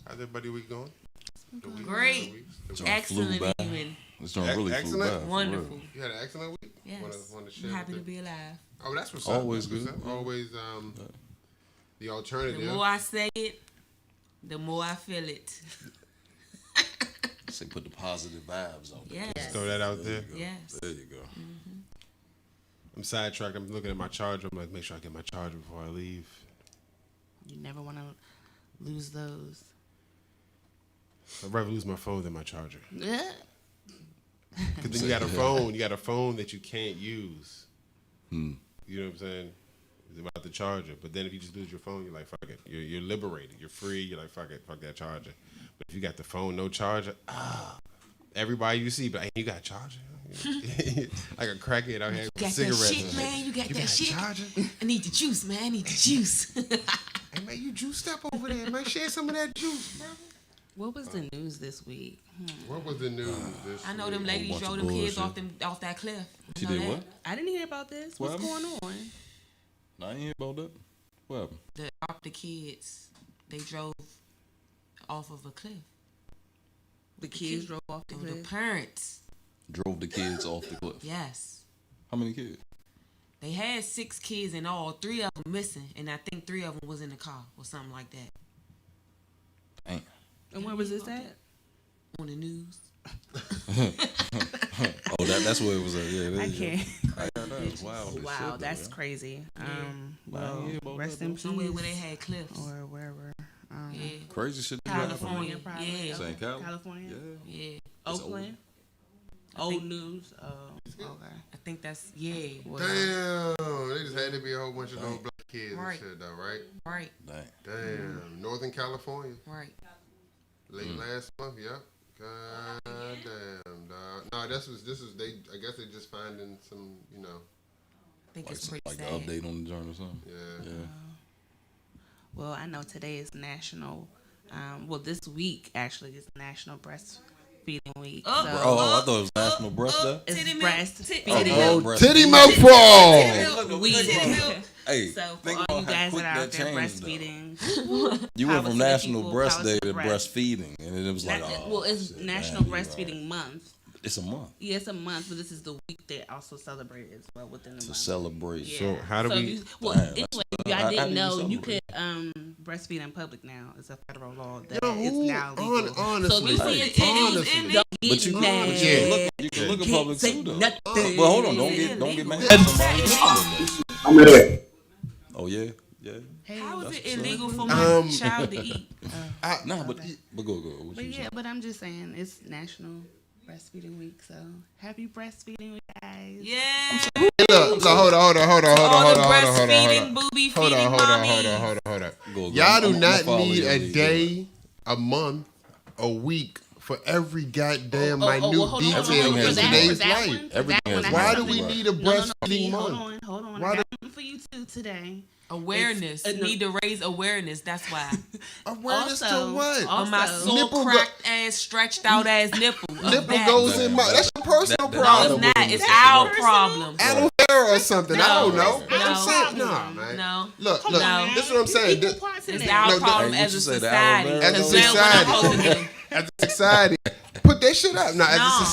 How's everybody week going? Great. Excellent evening. This joint really flew by. Wonderful. You had an excellent week? Yes. Wanna I'm happy to be alive. Oh, that's what's Always up. That's good. what's up. Always the alternative. The more I say it, the more I feel it. Say put the positive vibes on. Yes. Just throw that out there. Yes. There you go. Mm-hmm. I'm sidetracked. I'm looking at my charger. I'm like, make sure I get my charger before I leave. You never want to lose those. I'd rather lose my phone than my charger. Yeah. Because then you got a phone. You got a phone that you can't use. Hmm. You know what I'm saying? Without the charger. But then if you just lose your phone, you're like, fuck it. You're liberated. You're free. You're like, fuck it. Fuck that charger. But if you got the phone, no charger, everybody you see, but hey, you got a charger? Like a crackhead out here with Got cigarettes. that shit, man. You got that shit. Charger? I need the juice, man. I need the juice. Hey, man, you juiced up over there, man. Share some of that juice, bro. What was the news this week? What was the news this I know week? them ladies bunch drove of them kids bullshit. off that cliff. She You know did that? what? I didn't hear about this. What's What going on? I ain't hear about that. What happened? The kids, they drove off of a cliff. The kids drove off the The cliff. parents, Drove the kids off the cliff. yes. How many kids? They had 6 kids in all, 3 of them missing, and I think 3 of them was in the car or something like that. Damn. And where was this at? On the news. Oh, that's where it was at. Yeah, there I you can't. go. That's wild. as Wow, shit, that's though, crazy. Well, Well, yeah, about rest that, in though. peace. Somewhere where they had cliffs. Or wherever. Yeah. yeah. Crazy shit. that happened. California. probably. Yeah. St. Cal? California. Yeah. Yeah. It's Oakland. I Old think- news. Oh, okay. I think that's, yeah. Well, Damn, they just had to be a whole bunch of those black kids Right. and shit, though, right? Right, Dang. Damn, Northern California, right. late last month, yep. God damn, dog. No, this is they. I guess they just finding some, I think Like, it's pretty like the sad. update on the journal or something. Yeah. Yeah. Well, I know today is National. This week actually is National Breastfeeding Week. Oh, so Oh, I thought it was National Breast Day. it's Titty milk. breastfeeding Oh, week. breast Titty feeding. milk for Week. Hey, So for think all about you how guys quick that are out that there changed, though. breastfeeding, You power went to from the National people, Breast power Day to to the breast. breastfeeding, and then it was like, oh, It's shit, National damn, you're Breastfeeding right. Month. It's a month Yeah, it's a month, but this is the week they also celebrate as well within the to month. celebrate. Yeah. So how do we- anyway, Damn, if how y'all do didn't you know, you celebrate? could breastfeed in public now. It's a federal law that Yo, it's now legal. honestly, so if you see a Hey, titty, honestly. don't But get you, mad. but you can look in Can't public say too, though. nothing. But hold on, don't get mad Illegal. at somebody who's doing that. Oh yeah, yeah. Hey, How is That's it what's up. illegal for my Um, child to eat? Nah, but go. What But you yeah, saying? but I'm just saying it's National Breastfeeding Week, so happy breastfeeding week, guys. Yeah. Look, hold on. All the breastfeeding, booby Hold feeding on. mommies. Go. Y'all do I'ma not follow need your a lead, day, a month, a week for every goddamn minute hold on, detail Everything in has today's one. life. Everything has Why one. do we need a No, breastfeeding month? Hold on. Why I got something for you too today. Awareness. It's- Need to raise awareness. That's why. Awareness to Also- what? On my Also- sore Nipple go- cracked ass, stretched out ass nipple. of Nipple that. goes in my. That's your personal that- No, problem. it's not. It's That's our personal. problem. Aloe vera or something. I don't know. No, I'm saying, no, nah, man. No. Look, Come look. on, This is what I'm saying. Equal This- parts in It's there. our No, problem hey, what as a you say, the society. aloe vera As a Because we're what I'm supposed to do. As a society, put that shit up. Now, as a No.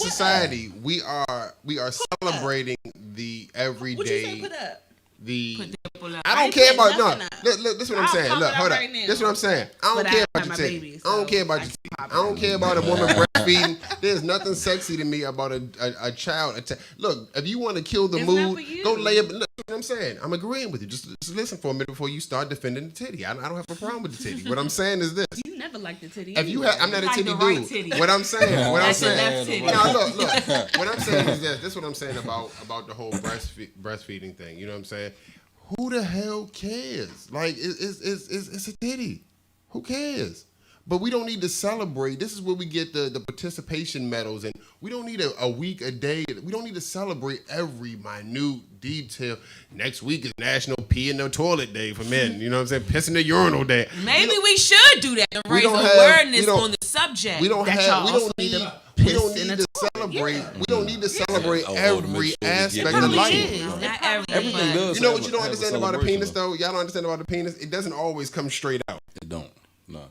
society, we are celebrating the What you say everyday. put up? The Put nipple up. I I don't ain't care putting about no. nothing up. Look, this is what I'm I'll saying. pop Look, it up hold up. right now. This is what I'm saying. I don't But care I about have your my titty. baby, I don't so care about I your can titty. pop I don't it. care about a woman breastfeeding. There's nothing sexy to me about a child. Look, if you want to kill the It's not mood, for you. go lay up. Look, what I'm saying. I'm agreeing with you. Just listen for a minute before you start defending the titty. I don't have a problem with the titty. What I'm saying is this. You never liked the titty. If you have, I'm not a Like titty the right dude. titty. What I'm saying, Like the left titty. No, look. What I'm saying is this. This is what I'm saying about the whole breastfeeding thing. You know what I'm saying? Who the hell cares? Like, it's a titty. Who cares? But we don't need to celebrate. This is where we get the participation medals, and we don't need a week, a day. We don't need to celebrate every minute detail. Next week is National Pee in the Toilet Day for men. You know what I'm saying? Piss in the urinal day. Maybe we should do that to we raise don't have- awareness we don't- on the subject. We don't That have. y'all We also don't need need. to We piss don't in need the to celebrate. Yeah. We don't need to celebrate to make every sure we aspect get of it. life. is. Not Everything everybody. does. You know have what you a- don't have a understand about a celebration, penis, though? Y'all don't understand about a penis? It doesn't always come straight out. It don't.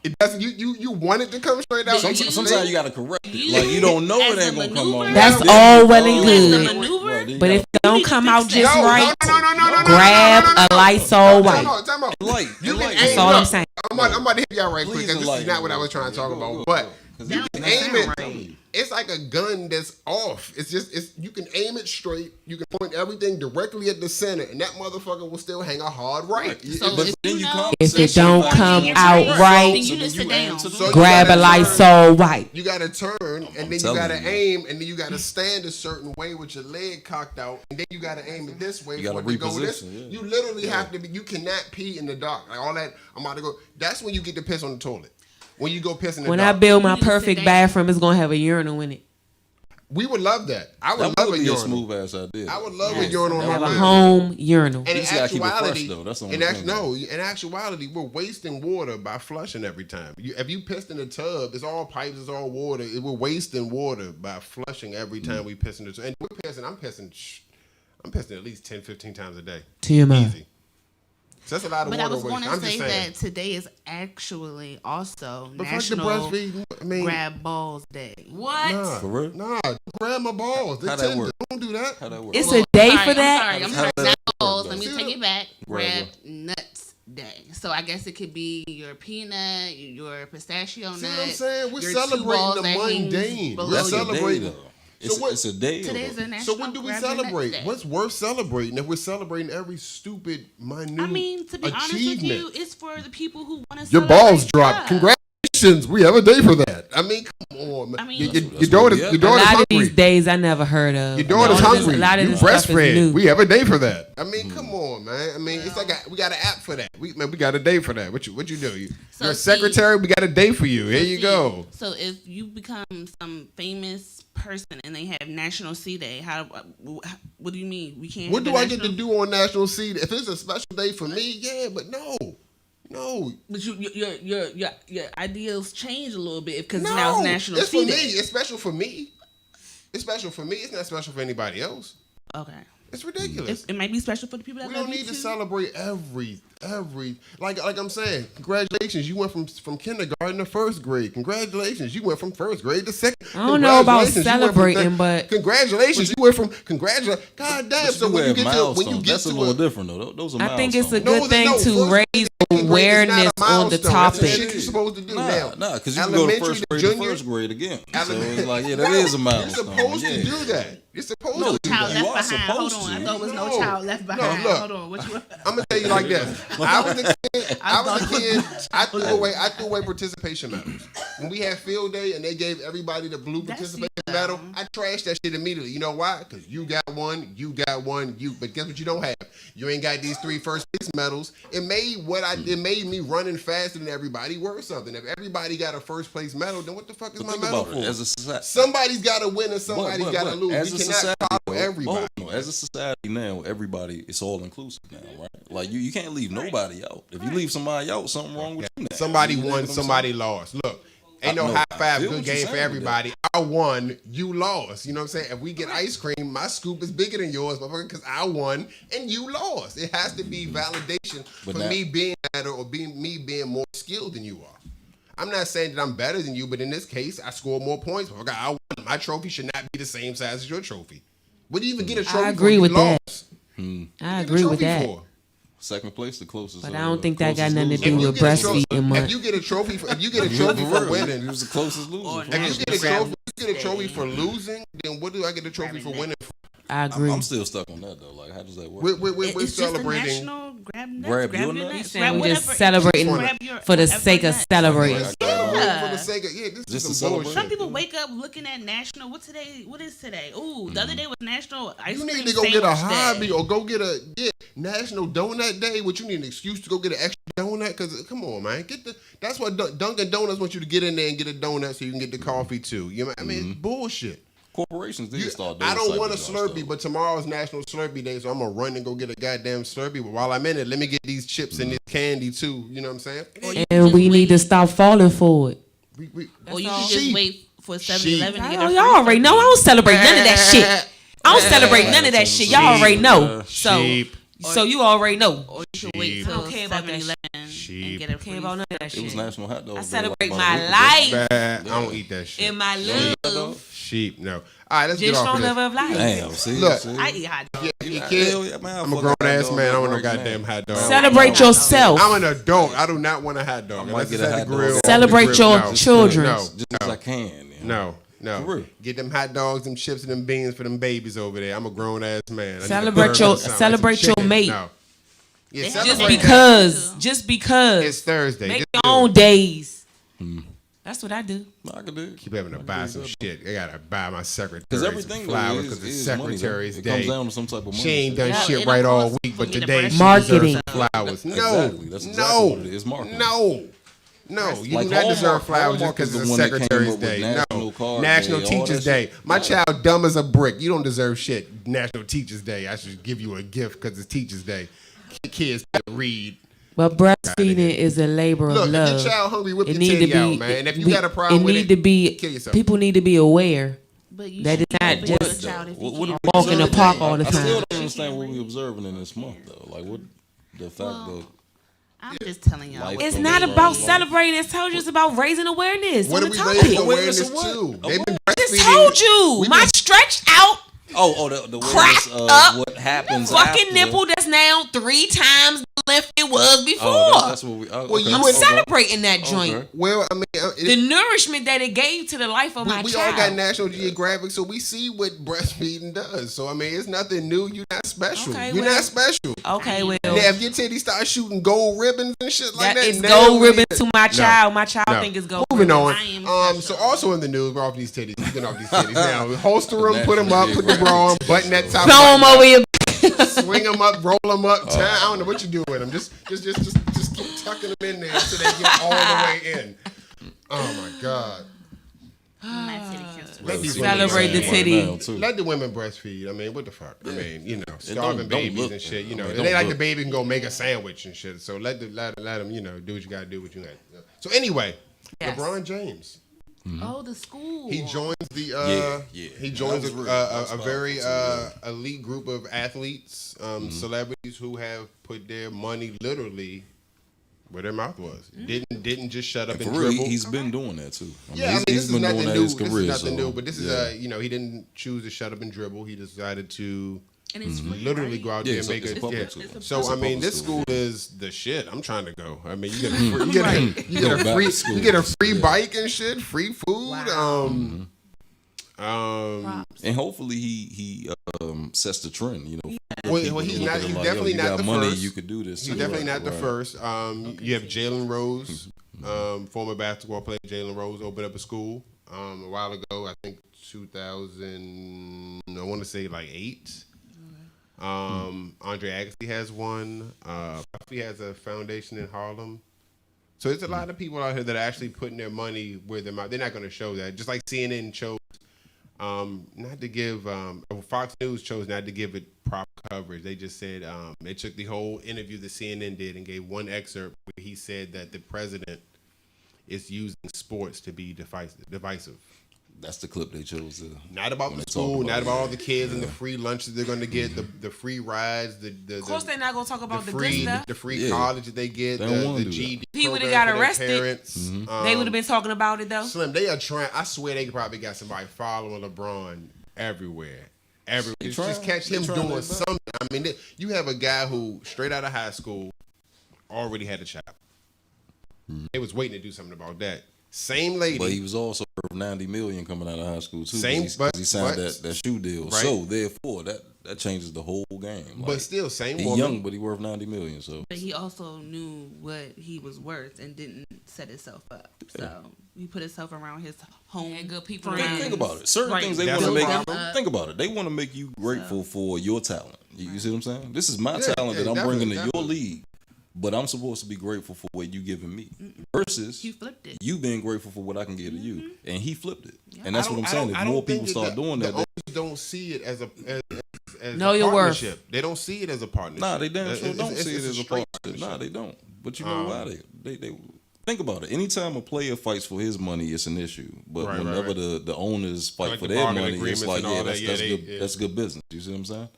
It doesn't. You want it to come straight out. Sometimes you gotta correct it. Like you don't know it ain't gonna come out. That's all well and good. But if it don't come out just right, grab a Lysol wipe. That's all I'm saying. I'm about to hit y'all right quick because this is not what I was trying to talk about. But you can aim it. It's like a gun that's off. You can aim it straight. You can point everything directly at the center, and that motherfucker will still hang a hard right. So if it don't come out right, then you just sit down. So grab a Lysol wipe. You gotta turn, and then you gotta aim, and then you gotta stand a certain way with your leg cocked out, and then you gotta aim it this way. You gotta reposition. You literally have to be. You cannot pee in the dark. Like all that. I'm about to go. That's when you get to piss on the toilet. When you go piss in the dark. When I build my perfect bathroom, it's gonna have a urinal in it. We would love that. I would love a urinal. Smooth ass idea. I would love a urinal on my have a home urinal. And in actuality, in actuality, we're wasting water by flushing every time. If you pissed in a tub, it's all pipes, it's all water. We're wasting water by flushing every time we piss in the tub. And we're pissing. I'm pissing at least 10, 15 times a day. TMI. Easy. So that's a lot of water. But I was going to say saying. that today is actually also But National Grab Balls Day. What? Nah, for real? Nah, grab my balls. How that work? Don't do that. How that work? It's a day for that. I'm sorry. Not balls. Let me take it back. Grab nuts day. So I guess it could be your peanut, your pistachio nut. See what I'm saying? We're your celebrating the mundane. We're celebrating. It's a day. Today's a national. So when do we celebrate? What's worth celebrating if we're celebrating every stupid, minute I mean, to be honest with you, it's for the people who want to celebrate. Your balls dropped. Congratulations. We have a day for that. I mean, come on, man. Your daughter's a lot hungry. of these days I never heard of. Your daughter's hungry. A lot of you this stuff is breastfed. new. We have a day for that. I mean, come on, man. I mean, it's like we got an app for that. We got a day for that. What you do? You're a secretary. We got a day for you. Here you go. So if you become some famous person and they have National C Day, what do you mean we can't? What do I get to do on National C Day? If it's a special day for me, yeah, but no. But your ideals change a little bit because now it's National C Day. It's for me. It's special for me. It's special for me. It's not special for anybody else. Okay. It's ridiculous. It might be special for the people that we love don't you need to too. celebrate every like I'm saying. Congratulations, you went from kindergarten to first grade. Congratulations, you went from first grade to second. I don't know about celebrating, but congratulations, you went from God damn. So when you get that's a little different though. Those are milestones. I think it's a good thing to raise awareness on the topic. That's what you're supposed to do now. Nah, because you can go to first grade to first grade again. So it's like, that is a milestone. You're supposed to do that. You're supposed to do child that. left behind. Hold on. I thought it was no child left behind. Look, Hold on. I'm gonna tell you like this. I was a kid. I threw away participation medals. When we had field day and they gave everybody the blue participation medal, I trashed that shit immediately. You know why? Because you got one. But guess what you don't have? You ain't got these 3 first place medals. It made me running faster than everybody worth something. If everybody got a first place medal, then what the fuck is my medal for? As a society, somebody's got to win and somebody's got to lose. We cannot follow everybody. As a society now, everybody, it's all inclusive now, right? Like you can't leave nobody out. If you leave somebody out, something wrong with you now. Somebody won, somebody lost. Look, ain't no high five, good game for everybody. I won, you lost. You know what I'm saying? If we get ice cream, my scoop is bigger than yours, motherfucker, because I won and you lost. It has to be validation for me being better or me being more skilled than you are. I'm not saying that I'm better than you, but in this case, I scored more points. I won. My trophy should not be the same size as your trophy. What do you even get a trophy for? I agree with that. I agree with that. Second place, the closest. But I don't think that got nothing to do with breastfeeding month. If you get a trophy for winning, it was the closest loser. If you get a trophy for losing, then what do I get a trophy for winning for? I agree. I'm still stuck on that though. Like, how does that work? We're celebrating. Grab your nuts. We're just celebrating for the sake of celebrating. For the sake of this is some bullshit. Some people wake up looking at national. What is today? Ooh, the other day was National Ice Cream You need to go get a hobby Day. or go get National Donut Day. What you need an excuse to go get an extra donut? Because come on, man, that's what Dunkin' Donuts wants you to get in there and get a donut so you can get the coffee too. You know, I mean, it's bullshit. Corporations need to start doing I don't want a Slurpee, but tomorrow's National Slurpee Day, so I'm gonna run and go get a goddamn Slurpee. But while I'm in it, let me get these chips and this candy too. You know what I'm saying? And we need to stop falling for it. Or you can just wait for 7-Eleven to get a y'all already know. I don't celebrate none of that shit. I don't celebrate none of that shit. Y'all already know. So you already know. Or you should wait till care about that 7-Eleven Sheep. and get a Care free. about none of that It shit. was National Hot Dog Day. I celebrate like my about a week life Bad. I don't eat that shit. and my love. Sheep, no. All right, let's get Just off strong of this. lover of life. Damn, see, Look. see? I eat hot dogs. Your kid, Hell yeah, man, I'm a fuck grown hot ass dog man. I want no right goddamn now. hot dog. Celebrate yourself. I'm an adult. I do not want a hot dog. I might Unless get it's a at hot the dog. grill. Celebrate off the grill. your No. children. No, Just as I can. no. For real. Get them hot dogs, them chips, and them beans for them babies over there. I'm a grown ass man. I need a Celebrate burger your- or something. celebrate Some your chicken. mate. No. Yeah, Just celebrate Just because. It's Thursday. Make Just your do own it. days. That's what I do. I could do it. Keep having to buy some shit. I gotta buy my secretary Because some everything flowers is because it's money, though. Secretary's It Day. comes down to some type of money. She ain't done Yeah, shit it right don't all cost week, for but me to today brush she Marketing. deserves flowers. No, Exactly. That's exactly what it is, marketing. No, you Like do not deserve Hallmark- flowers just Hallmark because is it's the one that came Secretary's up with Day. National No, Card National Day, all Teachers that Day. shit. My Yeah. child dumb as a brick. You don't deserve shit. National Teachers Day. I should give you a gift because it's Teachers Day. Kids can read. But breastfeeding is a labor Look, of if love. your child hungry, whip It your need to titty out, be. man. And if you got a It problem with need it, to be. kill yourself. People need to be aware. But you That should is not keep up with just your child if you What can't. do we walk in the observe park today? all the I still time. don't understand what we observing in this month, though. Like, what the fact Well, that I'm just telling y'all. Life what It's Don't not be about wrong. celebrating. It's told you it's about raising awareness what on are the we topic. raising Awareness awareness of what? to? Of They've been I just breastfeeding. told you. We've My been- stretched out the cracked awareness of up what happens fucking after. nipple that's now 3 times the length it was before. Oh, that's what we. Well, you I'm would- celebrating that joint. Okay. Well, I mean, The nourishment that it gave to the life of my we child. all got National Geographic, so we see what breastfeeding does. So I mean, it's nothing new. You're not special. Okay, You're well- not special. Okay, well, Now, if your titty start shooting gold ribbons and shit like that, it's now gold we ribbon need to my No. child. My child No. think it's gold Moving ribbon. on. I am So special. also in the news, we're off these titties. Speaking off these titties now, holster them, put them up, put the bra on, button that top. Throw them button over your. up, swing them up, roll them up. I don't know what you do with them. Just keep tucking them in there until they get all the way in. Oh my God. My titty can swing. Let these Celebrate women the breastfeed. titty. Now, too. Let the women breastfeed. I mean, what the fuck? I mean, you know, starving don't babies look- and shit. You know, I mean, it don't ain't like the look- baby can go make a sandwich and shit. So let them, you know, do what you gotta do. What you got. So anyway, Yes. LeBron James. Oh, the school. He joins the Yeah. he joins That was a really very powerful, too, elite group of athletes, celebrities who have put their money literally where their mouth was. Didn't just shut up For and real, dribble. he's been doing that too. Yeah, I mean, he's this is been nothing doing that new. his career. This is nothing so, new, but this yeah. is you know, he didn't choose to shut up and dribble. He decided to and it's free, literally right? go out Yeah, there and so make it's it. public Yeah. school. So It's a I mean, public this school. school is the shit. I'm trying to go. I mean, you get a free, you get Go a back free, to school. you get a free bike and shit, free food. Wow. And hopefully he sets the trend. You know, Well, he's not. He's definitely not the money, first. you could do this. He's too. definitely Right, not the right. first. You have Jalen Rose, former basketball player Jalen Rose, opened up a school a while ago. I think 2000. I want to say like 8. Andre Agassi has one. Puffy has a foundation in Harlem. So there's a lot of people out here that are actually putting their money where their mouth. They're not going to show that. Just like CNN chose not to give. Fox News chose not to give it proper coverage. They just said they took the whole interview that CNN did and gave one excerpt where he said that the president is using sports to be divisive. That's the clip they chose. Not about when the they talk school, not it. about all the kids and the free lunches they're going to get, the free rides, Of course, they're not gonna talk about the good free stuff. the free Yeah. college that they get, They don't wanna the do that. GD. If he would've program got for their arrested, parents. They would have been talking about it though. Slim. They are trying. I swear they probably got somebody following LeBron everywhere. Just catch him trying doing their best. something. I mean, you have a guy who straight out of high school already had a child. They was waiting to do something about that. Same lady. But he was also worth $90 million coming out of high school too. Same, 'cause but- he signed but- that shoe deal. Right. So therefore, that changes the whole game. but still, same he's woman. young, but he worth $90 million. So But he also knew what he was worth and didn't set himself up. So he put himself around his home. And good people friends. around. think about it. Certain Right. things they That's want to a make. problem. Think about it. They want to make you grateful for your talent. You see what I'm saying? This is my Yeah, talent yeah, that I'm bringing to definitely. your league, but I'm supposed to be grateful for what you giving me. Versus He flipped it. you being grateful for what I can give to you, and he flipped it. And I that's what don't- I'm I saying. don't- I If don't more people think start doing the that, owners don't see it as a Know your worth. partnership. They don't see it as a partnership. nah, they damn sure don't see it it's as a straight partnership. Nah, partnership. they don't. But you know why they think about it. Anytime a player fights for his money, it's an issue. But Right, whenever right. the owners fight Like for the their bargaining money, it's agreements like and all that. Yeah, that's they- good. yeah. That's good business. You see what I'm saying?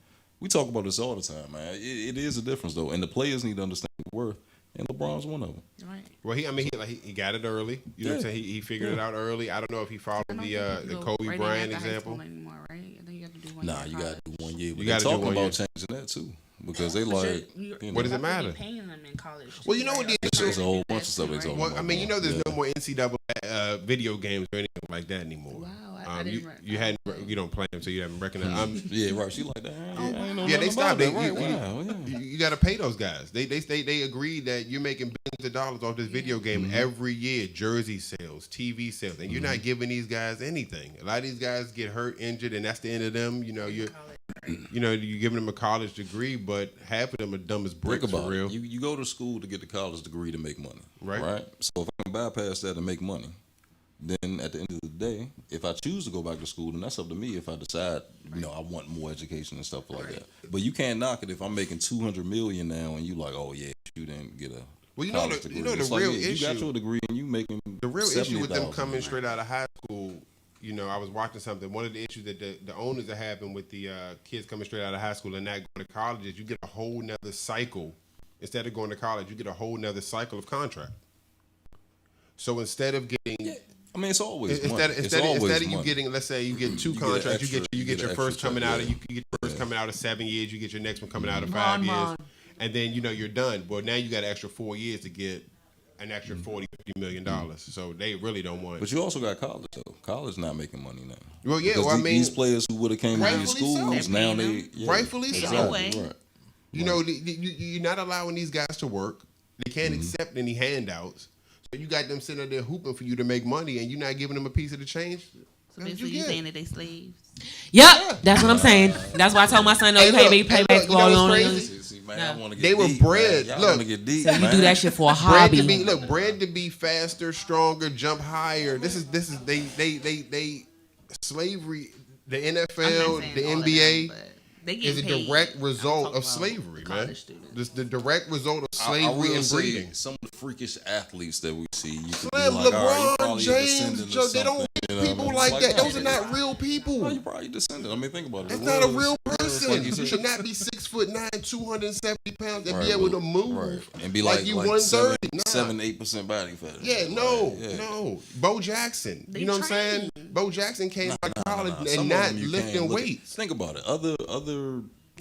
We talk about this all the time, man. It is a difference though, and the players need to understand their worth. and LeBron's one of them. Right. Well, he got it early. You know what I'm saying? He figured it out early. I don't know if he followed the Kobe Bryant example. Anymore, right? I think you have to do 1 Nah, year you got to do 1 year. But You they're got to do talking 1 year. about changing that too because they like. What does it matter? Paying them in college. Well, you know what the issue There's a whole bunch of stuff they talking Well, about. I mean, you know, there's no more NCAA video games or anything like that anymore. Wow, I didn't. You don't play them, so you haven't recognized. Yeah, right. She like that. I ain't know Yeah, they nothing about stopped. that. Right? Wow. Yeah. You got to pay those guys. They agreed that you're making billions of dollars off this video game every year. Jersey sales, TV sales, and you're not giving these guys anything. A lot of these guys get hurt, injured, and that's the end of them. You know, you're giving them a college degree, but half of them are dumb as bricks Think about for real. it. You go to school to get the college degree to make money, Right. So if I can bypass that and make money, then at the end of the day, if I choose to go back to school, then that's up to me. If I decide, I want more education and stuff like that. But you can't knock it if I'm making $200 million now, and you like, oh yeah, you didn't get a. Well, college degree. the It's real like, issue. You got your degree and you making The real issue with them $70,000. coming straight out of high school, I was watching something. One of the issues that the owners are having with the kids coming straight out of high school and not going to college is you get a whole nother cycle. Instead of going to college, you get a whole nother cycle of contract. So instead of getting... I mean, it's always money. Instead of you money. getting, let's say you get two You get contracts, extra- you get your an first extra coming check, out of yeah. you get your first coming out of 7 years, you get your next one coming out of 5 years, and then you're done. Well, now you got an extra 4 years to get an extra $40-50 million. So they really don't want. But you also got college though. College not making money now. Well, yeah. Because Well, I mean, these players who would have came to these rightfully schools so. now they Rightfully so. exactly, right. You're not allowing these guys to work. They can't accept any handouts. So you got them sitting there hooping for you to make money, and you're not giving them a piece of the change. So basically, you saying that they slaves? Yep, that's what I'm saying. That's why I told my son, no, you pay basketball. You know what's crazy? See, man, I wanna get They were deep, bred. Man. Look, wanna get deep, So you man. do that shit for a hobby. Bred to be faster, stronger, jump higher. This is they slavery. The NFL, the NBA. Is a direct result of slavery, man. This the direct result of slavery and breeding. Some of the freakish athletes that we see, you could be Slim, like, all right, you LeBron probably a James, descendant Joe, or they don't something, treat people like that. Those are not real people. Well, you probably descendant. I mean, think about it. That's The not a world's- real like person. you You said. should not be 6'9", 270 pounds, and Right, be able to right. move And be like you 130. Nah. 7-8% body fat. Yeah, no. Bo Jackson. You know what I'm saying? Bo Jackson came out of college Some and of not them you lifting can't look at. weights. Think about it. Other.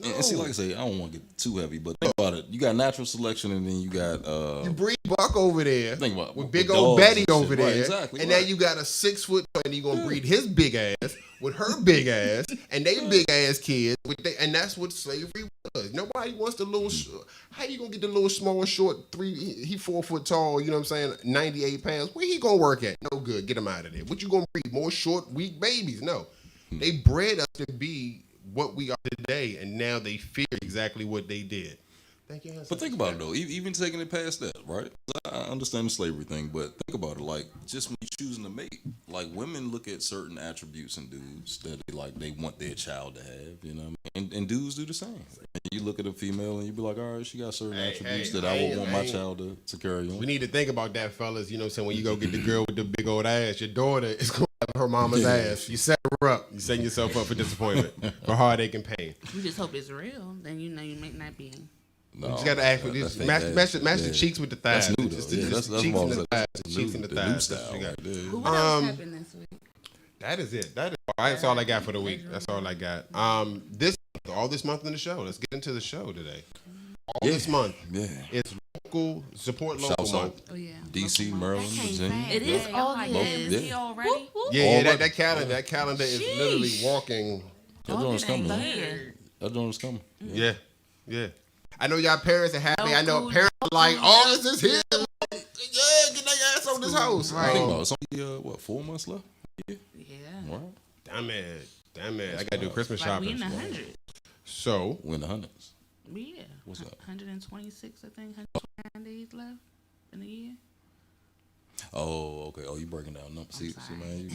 And see, like I say, I don't want to get too heavy, but think about it. You got natural selection, and then you got. You breed Buck over there Think about it, with with big the old dogs Betty and over shit. there, Right, exactly, and right. now you got a 6 foot, and you gonna breed his big ass with her big ass, and they big ass kids, and that's what slavery was. Nobody wants the little. How you gonna get the little small, short he 4 foot tall? You know what I'm saying? 98 pounds. Where he gonna work at? No good. Get him out of there. What you gonna breed? More short, weak babies? No, they bred us to be what we are today, and now they fear exactly what they did. Thank you. But think about it though, even taking it past that, right? I understand the slavery thing, but think about it, like just when you're choosing to mate, like women look at certain attributes in dudes that they want their child to have, you know, and dudes do the same. And you look at a female and you be like, all right, she got certain attributes that I would want my child to carry on. We need to think about that, fellas. You know what I'm saying? When you go get the girl with the big old ass, your daughter is going to have her mama's ass. You set her up. You setting yourself up for disappointment, for heartache and pain. We just hope it's real. Then you may not be. No, You just got to act with this. Match the cheeks with the thighs. That's new though. Just That's cheeks what and I'm the saying. thighs. That's Cheeks and the the thighs. new That's style what you got. right there. What else happened this week? That is it. That's all I got for the week. That's all I got. All this month in the show. Let's get into the show today. This month. Yeah. It's support local Shouts out. month. Oh yeah. DC, Maryland, Virginia. It is August. Yeah. Is he already? Yeah, that calendar is literally walking. That joint's coming. Here. That joint's coming. Yeah. I know y'all parents are happy. I know parents are like, August is here. Yeah, get their ass on this house. Think about it. It's only 4 months left. Yeah. Right. Damn it. I gotta do Christmas Like we shopping. in the hundreds. So We're in the hundreds. Yeah. What's that? 126, I think. 129 days left in the year. Oh, okay. Oh, you breaking down numbers. See, man,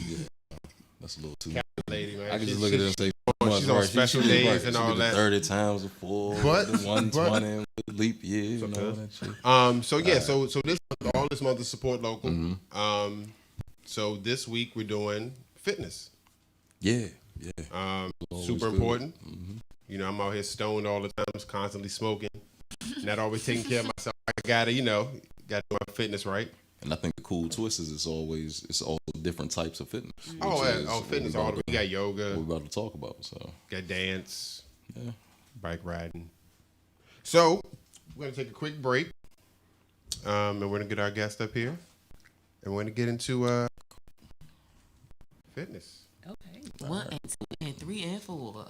that's a little too much. lady, man. I can just look at it and say, she's on special days and all that. 30 times a 4, But- 120 with leap year and all that shit. So this all this month is support local. So this week we're doing fitness. Yeah. Super good. important. You know, I'm out here stoned all the time, constantly smoking, not always taking care of myself gotta my fitness right. And I think the cool twist is it's all different types of fitness. Fitness all we got yoga. What we're about to talk about. So got dance. Yeah. Bike riding. So we're gonna take a quick break. And we're gonna get our guest up here. And we're gonna get into fitness. Okay. 1 and 2 and 3 and 4.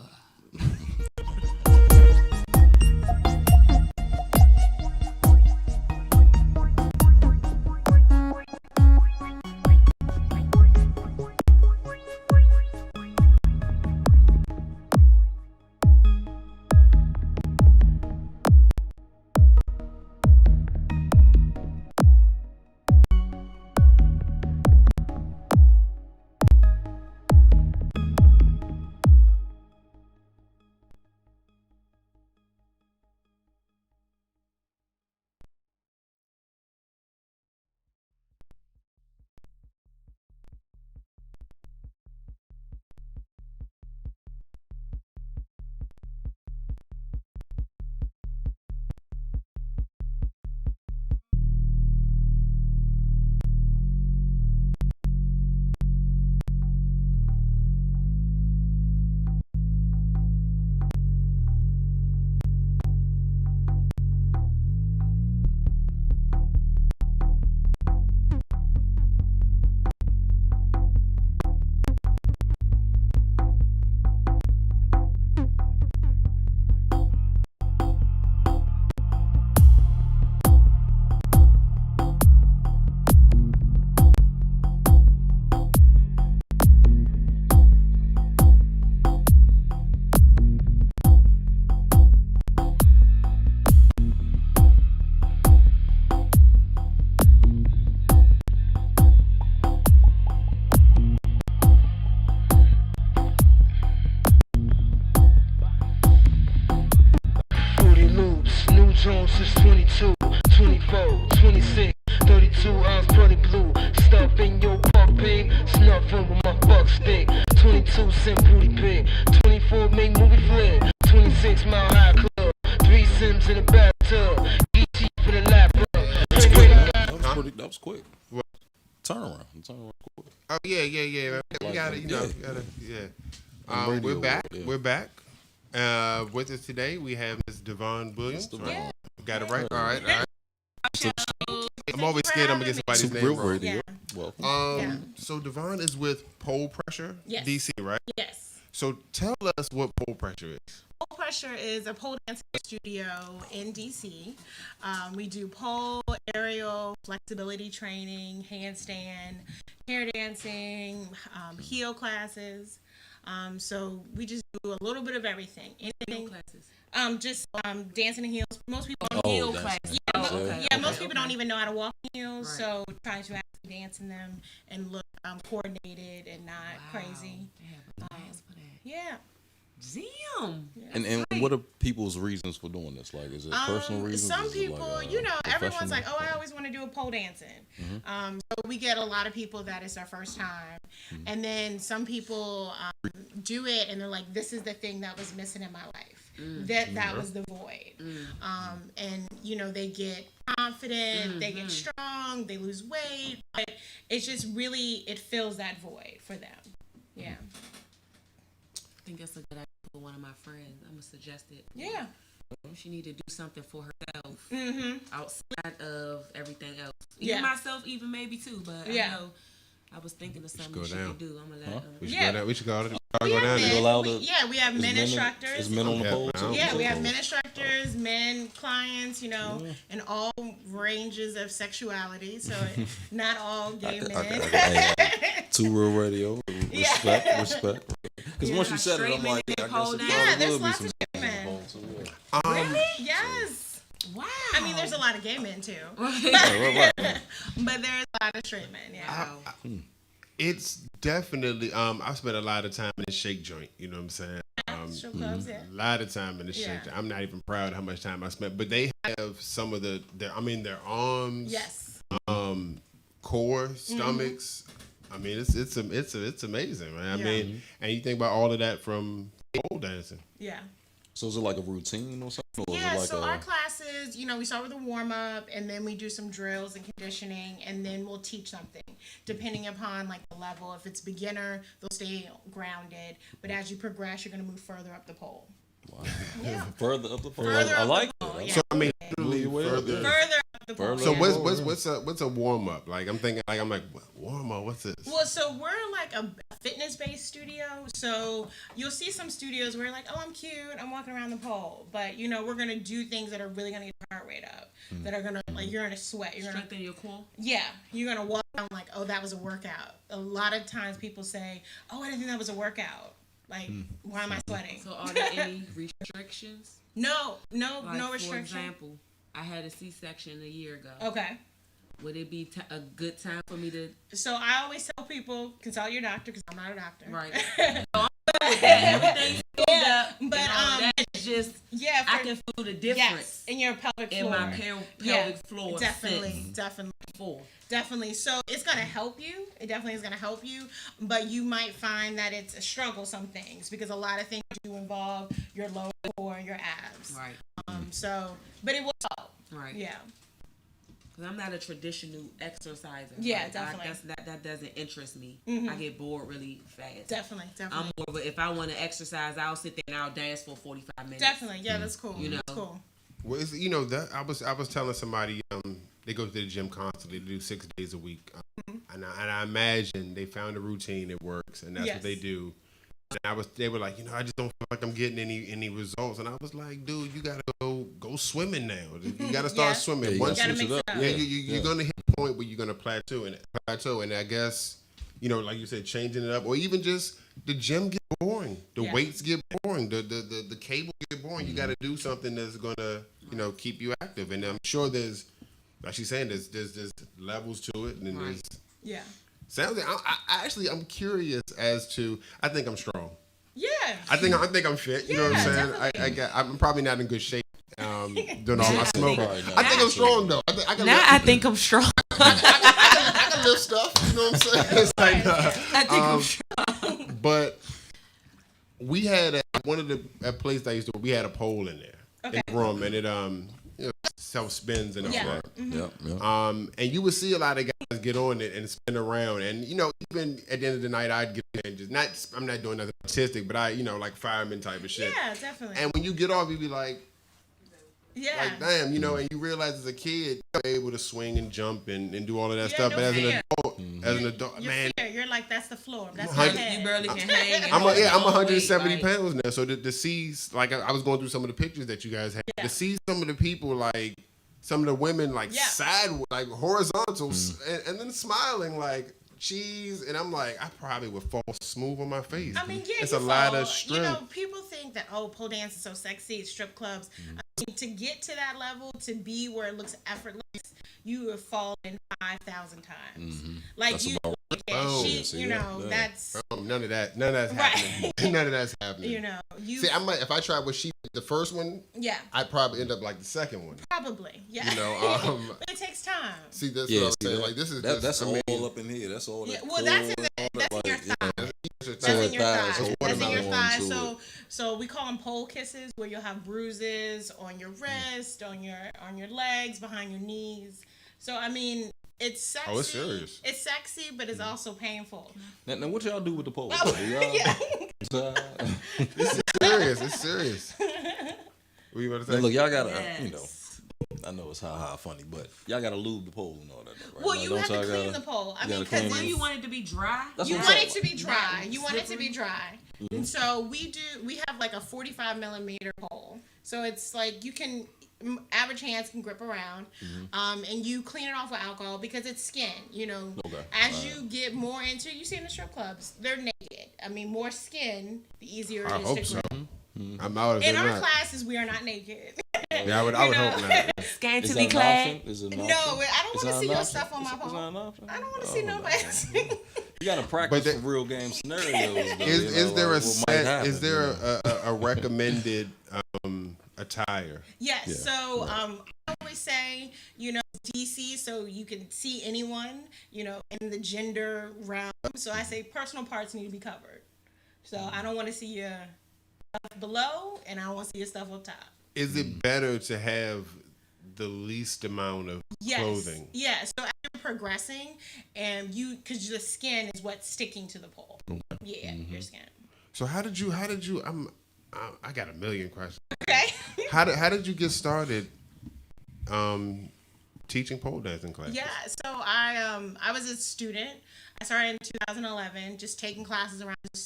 Jones since 22, 24, 26, 32 ounce pretty blue. Stuff in your puppy, snuffing with my buck stick. 22 cent booty pig, 24 make movie flick. 26 mile high club, 3 Sims in a bathtub. ET for the lap up. That was quick. What? Turn around quick. Oh yeah. We gotta, we're back. Yeah. We're back. With us today, we have Ms. Devon Williams. Yeah. Got it right? All right. I'm always scared I'm going to get somebody's name wrong. Yeah. Welcome. So Devon is with Pole Pressure, DC, right? Yes. So tell us what Pole Pressure is. Pole Pressure is a pole dancing studio in DC. We do pole, aerial, flexibility training, handstand, hair dancing, heel classes. So we just do a little bit of everything. Anything classes. Just dancing in heels. Most people don't heel classes. Most people don't even know how to walk in heels. Right. So trying to actually dance in them and look coordinated and not crazy. They have a class for that. Yeah. Damn. And what are people's reasons for doing this? Like, is it personal reasons? Some people, everyone's like, oh, I always want to do a pole dancing. Mm-hmm. So we get a lot of people that it's their first time. Mm-hmm. And then some people do it and they're like, this is the thing that was missing in my life. Mm-hmm. That was the void. Mm-hmm. And, they get confident, they get strong, they lose weight. But it's just really, it fills that void for them. Yeah. I think that's a good idea for one of my friends. I'm gonna suggest it. Yeah. She need to do something for herself outside of everything else. Even myself, even maybe too. But I know I was thinking of something she could do. I'm gonna let them. We should go down. We should go down. We have men instructors. Is men on the pole too? Yeah, we have men instructors, men clients, in all ranges of sexuality. So not all gay men. Two Real Radio. Respect. Because once you said it, I'm like, I guess there's lots of gay men. Really? Yes. Wow. I mean, there's a lot of gay men too. Right. But there's a lot of straight men. Yeah. It's definitely. I spent a lot of time in the shake joint. You know what I'm saying? A lot of time in the shake. I'm not even proud of how much time I spent. But they have some of their arms. Yes. Core, stomachs. I mean, it's amazing, man. I mean, and you think about all of that from pole dancing. Yeah. So is it like a routine or something? Or yeah. is it like our classes classes, we start with a warm up, and then we do some drills and conditioning, and then we'll teach something depending upon like the level. If it's beginner, they'll stay grounded, but as you progress, you're going to move further up the pole. Wow. Yeah. Further up the pole. I like that. Yeah. So I mean, further up the pole. So what's a warm up? Like I'm thinking, like warm up. What's this? Well, so we're like a fitness based studio. So you'll see some studios where you're like, oh, I'm cute, I'm walking around the pole, but we're gonna do things that are really gonna get your heart rate up. That are gonna like you're gonna sweat. You're gonna strengthen your core. Yeah, you're gonna walk around like, oh, that was a workout. A lot of times people say, oh, I didn't think that was a workout. Like, why am I sweating? So are there any restrictions? No Like, restriction. For example, I had a C-section a year ago. Okay. Would it be a good time for me to? So I always tell people, consult your doctor, because I'm not a doctor. Right. So I'm good with that. Everything's filled up. But that's just I can feel the difference. Yes, in your pelvic floor. In my pelvic floor. Definitely. So it's going to help you. It definitely is going to help you. But you might find that it's a struggle, some things, because a lot of things do involve your lower core and your abs. Right. But it will help. Right. Yeah. Because I'm not a traditional exerciser. Yeah, like, definitely. That doesn't interest me. Mm-hmm. I get bored really fast. Definitely. I'm more of if I want to exercise, I'll sit there and I'll dance for 45 minutes. Definitely. Yeah, that's cool. That's cool. Well, that I was telling somebody they go to the gym constantly. They do 6 days a week, and I imagine they found a routine that works, and that's what they do. And they were like, I just don't feel like I'm getting any results, and I was like, dude, you gotta go swimming now. You gotta start swimming. Yeah, Once switch it up. you're gonna hit a point where you're gonna plateau, and I guess like you said, changing it up, or even just the gym get boring, the weights get boring, the cable get boring. You got to do something that's gonna keep you active, and I'm sure there's, like she's saying, there's levels to it, and there's sounds. I'm curious as to. I think I'm strong. Yeah. I think I'm fit. You know what I'm saying? I'm probably not in good shape. Doing all my smoking. I think I'm strong though. I think I'm strong. I can lift stuff. You know what I'm saying? It's like, I think I'm strong. But we had one of the place that I used to. We had a pole in there in the room, and it self spins and all that. Mm-hmm. And you would see a lot of guys get on it and spin around, and even at the end of the night, I'd get in and just I'm not doing nothing artistic, but I like fireman type of shit. Yeah, definitely. And when you get off, you be like. Yeah. Like, damn, and you realize as a kid, you're able to swing and jump and do all of that stuff. But as an adult, man. You're like, that's the floor. That's my head. You barely can hang. I'm 170 pounds now. So to see, like, I was going through some of the pictures that you guys had. Yeah. To see some of the people, like, some of the women, like, sideways, like, horizontal, and then smiling, like, cheese, and I'm like, I probably would fall smooth on my face. I mean, it's a lot of strength. People think that pole dance is so sexy, it's strip clubs. I mean, to get to that level, to be where it looks effortless, you have fallen 5,000 times. Mm-hmm. Like that's you, that's none of that's happening. None of that's happening. See, I might if I tried what she did the first one. Yeah, I'd probably end up like the second one. Probably, yeah. But it takes time. See, that's what I'm saying. Like this is that's all up in here. That's all. Yeah, well, that's in your thigh. That's in your thigh. That's in your thigh. So we call them pole kisses, where you'll have bruises on your wrist, on your legs, behind your knees. So I mean, it's sexy. Oh, it's serious. It's sexy, but it's also painful. Now what y'all do with the pole? It's serious. It's serious. What you about to say? Now, look, y'all gotta, I know it's funny, but y'all gotta lube the pole and all that, right? Well, you have to clean the pole. I mean, because when you want it to be dry, you want it to be dry. You want it to be dry. And so we have like a 45 millimeter pole. So it's like average hands can grip around, and you clean it off with alcohol because it's skin. As you get more into, you see in the strip clubs, they're naked. I mean, more skin, the easier it is to grip. I'm out of in our classes, we are not naked. Yeah, I would hope not. Scantily clad. No, I don't want to see your stuff on my pole. I don't want to see nobody. You gotta practice for real game scenarios. Is there a recommended attire? Yes. So I always say, DC, so you can see anyone, in the gender realm. So I say personal parts need to be covered. So I don't want to see your stuff below, and I don't want to see your stuff up top. Is it better to have the least amount of clothing. Yeah. So as you're progressing, and because the skin is what's sticking to the pole. Yeah, your skin. So how did you? I got a million questions. Okay. How did you get started? Teaching pole dancing classes. Yeah, so I was a student. I started in 2011, just taking classes around the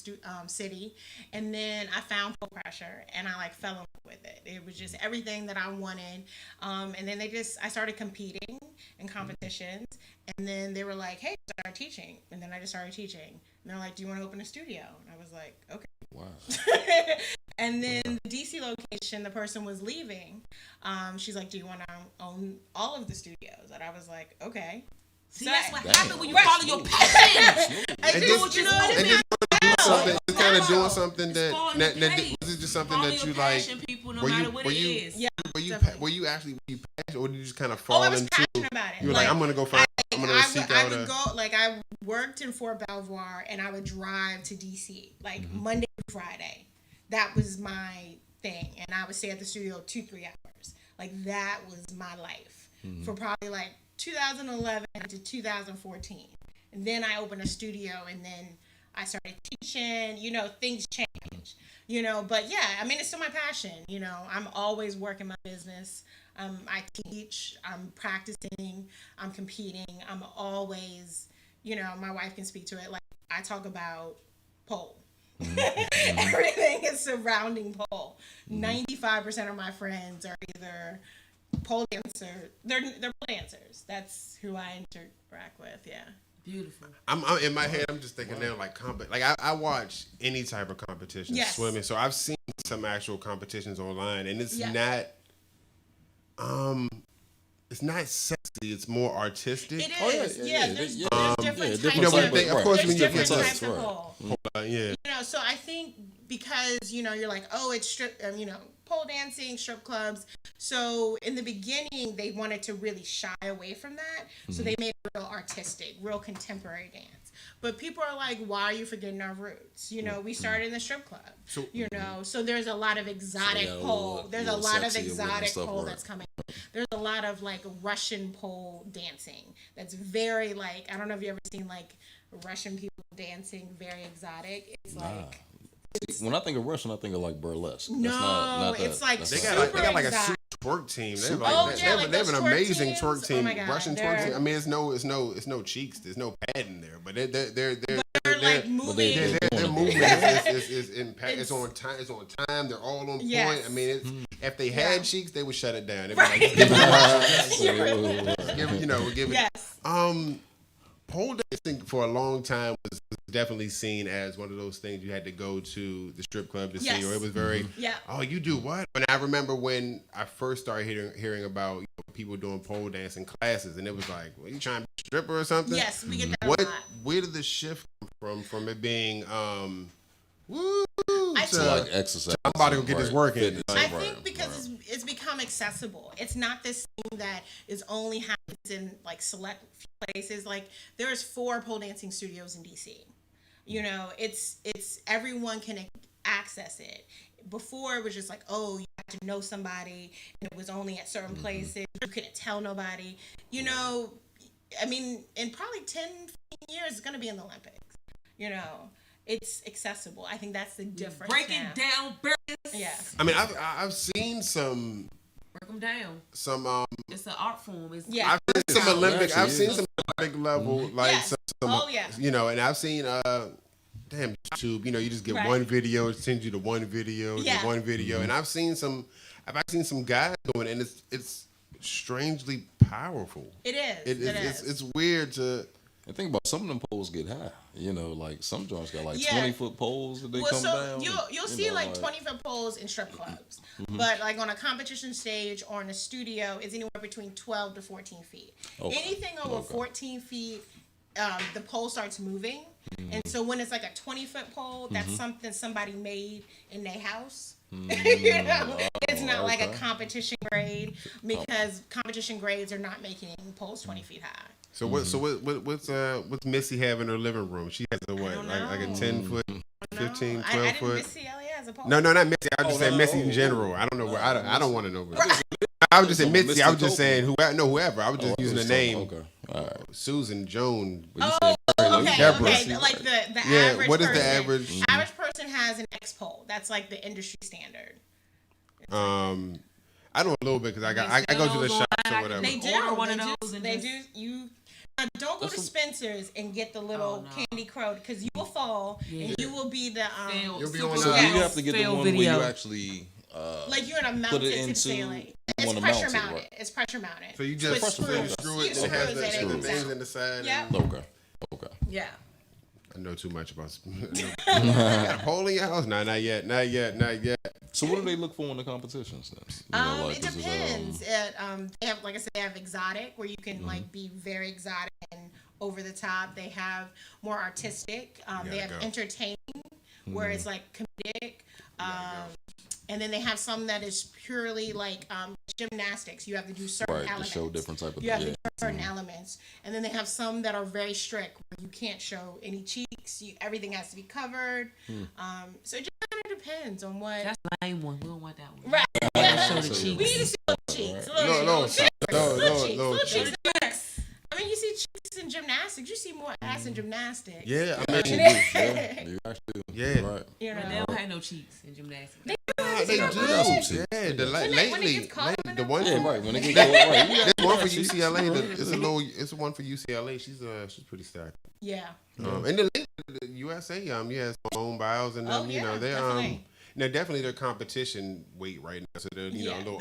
city, and then I found pole pressure, and I fell in love with it. It was just everything that I wanted, and then I started competing in competitions, and then they were like, "Hey, start teaching," and then I just started teaching. And they're like, "Do you want to open a studio?" And I was like, "Okay." Wow. And then the DC location, the person was leaving. She's like, "Do you want to own all of the studios?" And I was like, "Okay." See, that's what happened when you follow your passion. And just kind of doing something that was it just something follow that you passion, like? People, no matter what it is. Yeah. Were you actually passionate, or did you just kind of fall I was into? passionate about it. You were like, I'm gonna go find. I'm gonna seek out I worked in Fort Belvoir, and I would drive to DC Monday to Friday. That was my thing, and I would stay at the studio 2-3 hours. That was my life for probably 2011 to 2014. And then I opened a studio, and then I started teaching. Things change. But yeah, I mean, it's still my passion. I'm always working my business. I teach, I'm practicing, I'm competing. I'm always, my wife can speak to it. I talk about pole. Everything is surrounding pole. 95% of my friends are either pole dancer. They're pole dancers. That's who I interact with. Yeah. Beautiful. I'm in my head. I'm just thinking now, I watch any type of competition, swimming. So I've seen some actual competitions online, and it's not. It's not sexy. It's more artistic. It is. There's different types of course, when you get types of pole. Yeah. So I think because you're like, oh, it's strip, pole dancing, strip clubs. So in the beginning, they wanted to really shy away from that. So they made it real artistic, real contemporary dance. But people are like, why are you forgetting our roots? We started in the strip club. So, so there's a lot of exotic pole. There's a lot of exotic pole that's coming. There's a lot of Russian pole dancing. That's very I don't know if you ever seen Russian people dancing, very exotic. It's when I think of Russian, I think of burlesque. No, it's they got a super twerk team. They have an amazing twerk team. Oh Russian twerk team. I mean, it's no cheeks. There's no padding there, but they're moving. Their movement is impact. It's on time. It's on time. They're all on point. I mean, if they had cheeks, they would shut it down. They'd be give it. Pole dancing for a long time was definitely seen as one of those things you had to go to the strip club to see, or it was very, oh, you do what? And I remember when I first started hearing about people doing pole dancing classes, and it was like, well, you trying to be a stripper or something? Yes, we get that a lot. Where did the shift come from it being, exercise. I'm about to go get this work in. I think because it's become accessible. It's not this thing that is only happens in select places. There's 4 pole dancing studios in DC. It's everyone can access it. Before it was just oh, you had to know somebody, and it was only at certain places. You couldn't tell nobody. I mean, in probably 10, 15 years, it's gonna be in the Olympics. It's accessible. I think that's the difference. Break it down, yeah. I mean, I've seen some. Break them down. Some it's an art form. I've seen some Olympic. I've seen some Olympic level and I've seen YouTube. You just get one video, it sends you to one video, one video, and I've seen some guys doing it, and it's strangely powerful. It is. It's weird to. And think about some of them poles get high. Some joints got 20-foot poles that they come down. You'll see 20-foot poles in strip clubs, but on a competition stage or in a studio, it's anywhere between 12 to 14 feet. Okay. Anything over 14 feet, the pole starts moving, and so when it's a 20-foot pole, that's something somebody made in their house. It's not a competition grade, because competition grades are not making poles 20 feet high. So what's Missy have in her living room? She has a what, like a 10-foot, 15, 12 I foot? Missy Elliott has a pole. No, not Missy. I just say Missy in general. I don't know where. I don't want to know. I was just saying Mitzi. I was just saying whoever. I was just using the name. Okay. All right. Susan Joan. Okay. Like the average. What is person, the average? Average person has an X pole. That's like the industry standard. I know a little bit because I go to the shops or whatever. They do. They do. You don't go to Spencer's and get the little candy crow because you will fall and you will be the You'll be on So you have to get the one where you actually like you're in a mountain sailing. It's pressure mounted. Right? It's pressure mounted. So you just screw it and have the things in the side. Yeah. Okay. Yeah. I know too much about. Got a pole in your house? Nah, not yet. So what do they look for in the competitions then? It depends. They have, like I said, they have exotic where you can like be very exotic and over the top. They have more artistic. They have entertaining where it's like comedic. And then they have some that is purely like gymnastics. You have to do certain elements. To show different type of You have to do certain elements. And then they have some that are very strict where you can't show any cheeks. Everything has to be covered. So it just kind of depends on what. That's the lame one. We don't want that one. Right. Show the cheeks. We need to see little cheeks. Little cheeks. I mean, you see cheeks in gymnastics. You see more ass in gymnastics. Yeah, I you actually yeah. Right. You know, They don't have no cheeks in gymnastics. They do. Yeah, lately, the one. Yeah, right. When they get right, there's one for UCLA. It's one for UCLA. She's pretty stacked. Yeah. And then the USA, Simone Biles and them. Now definitely their competition weight right now, so they're a little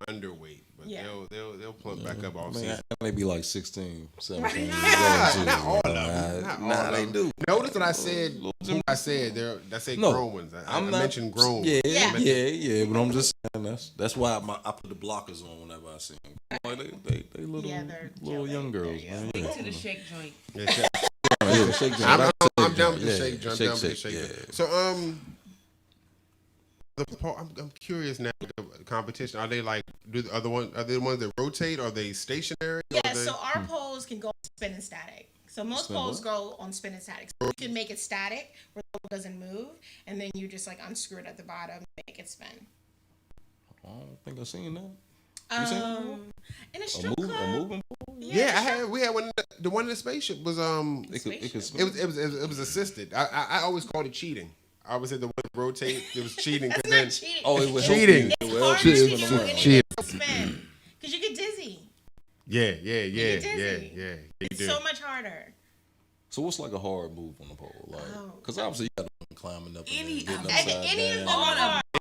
underweight, but they'll plump back up all season. They be like 16, 17. Not all of them. Nah, they do. Notice that I said grown ones. I mentioned grown. Yeah. But I'm just saying that's why I put the blockers on whenever I see them. Like they little young girls, man. Take to the shake joint. Shake joint. I'm down with the shake joint. So I'm curious now. The competition, are they like? Are they the ones that rotate? Are they stationary? Yeah. So our poles can go spin and static. So most poles go on spin and static. So you can make it static where the pole doesn't move, and then you just like unscrew it at the bottom, and make it spin. I don't think I've seen that. In a strip club. A moving pole? Yeah, we had one. The one in the spaceship was It was assisted. I always called it cheating. I always said the one that rotate. It was cheating. That's not cheating. It was cheating. It's hard to cheating. Spin because you get dizzy. Yeah. It's so much harder. So what's like a hard move on the pole? Like, because obviously you got to climbing up and getting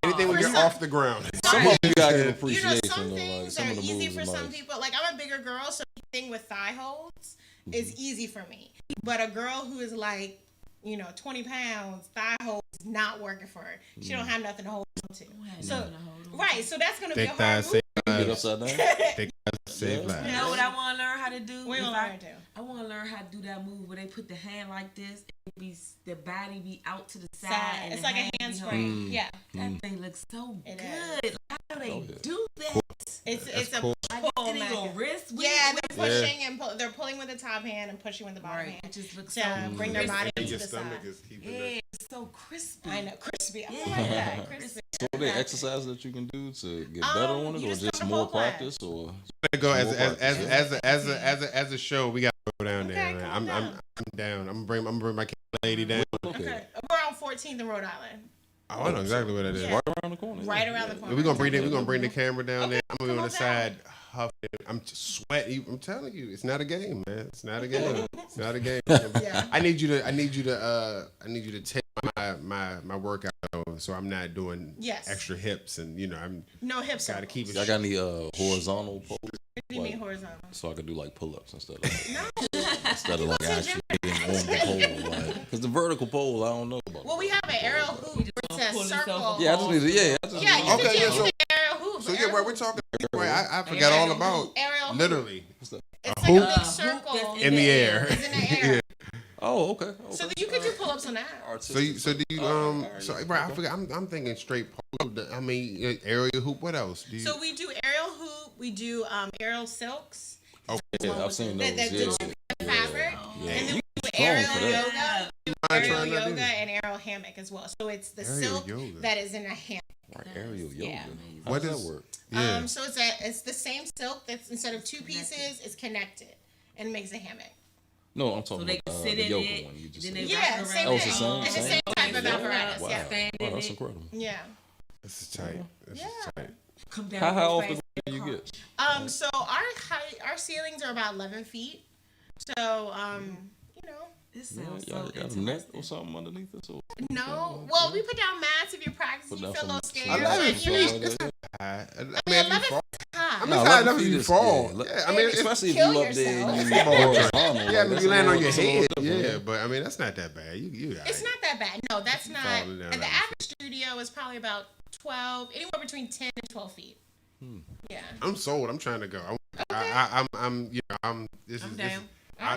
Anything when you're off the ground. Some of you got to get appreciation. Some things are easy for some people. Like I'm a bigger girl, so anything with thigh holds is easy for me. But a girl who is like 20 pounds, thigh hold is not working for her. She don't have nothing to hold on to. So that's going to be a hard move. Get upside down. Save lives. You know what I want to learn how to do? What do you want to do? I want to learn how to do that move where they put the hand like this, and the body be out to the side. And it's like a handspring. Yeah. That thing looks so good. How do they do that? It's a pull. Like it's wrist. Yeah, they're pushing and they're pulling with the top hand and pushing with the bottom hand. It just looks to bring their body and to your the stomach side. is keeping it's so crispy. I know, crispy. Yeah, crispy. So are there exercises that you can do to get better on it, or just more practice, or go as a show? We got to go down there. Man. I'm down. I'm gonna bring my lady down. Okay. We're on 14th in Rhode Island. Oh, I know exactly where that is. Yeah. Right around the corner. Right around the corner. We're gonna bring the camera down there. I'm gonna be on the side huffing. I'm just sweating. I'm telling you, it's not a game, man. It's not a game. It's not a game. Yeah. I need you to take my workout so I'm not doing extra hips and I'm no hips. Gotta keep it. I got any horizontal poses? What do you mean horizontal? So I could do like pull-ups instead of like actually being on the pole, like because the vertical pole I don't know about. Well, we have an aerial hoop where it says circle. Yeah, I just need to. Yeah, you can do aerial hoop. So yeah, we're talking. Right, I forgot all about aerial hoop. literally. It's like a big circle in the air. It's in the air. Oh, okay. So you could do pull-ups on that. So do you right? I forgot. I'm thinking straight pole. I mean aerial hoop. What else? So we do aerial hoop. We do aerial silks. Oh, yeah, I've seen those. The fabric. Yeah. And then we do aerial yoga and aerial hammock as well. So it's the silk that is in a hammock. Right, aerial yoga. Yeah. How does that work? Yeah. So it's the same silk that's instead of two pieces, it's connected and makes a hammock. No, I'm talking they about can sit the in yoga it, one. You just then said. they Yeah, rock same around. it's the same. It's the same type of apparatus. Wow. Yeah. Wow, that's incredible. Yeah. This is tight. This is tight. Come down How real often fast. do you get? So our ceilings are about 11 feet. So you know. This Yeah, sounds y'all so got a net interesting. or something underneath this? Or No. Well, we put down mats if you're practicing. You down feel a little some- scared. 11 But, you know, feet. I mean, if you 11 fall, high. I mean, No, it's high 11 enough if feet you is- fall. yeah, Yeah, I mean, it's, especially if kill you up there and you yourself. horizontal. yeah, I mean, that's you a land on little- your that's a little head. different, Yeah, but I mean, that's not that bad. You It's not that bad. No, that's not. Falling down And the 11 average studio is probably about 12, anywhere between 10 and 12 feet. Yeah. I'm sold. I'm trying to go. This I'm is down.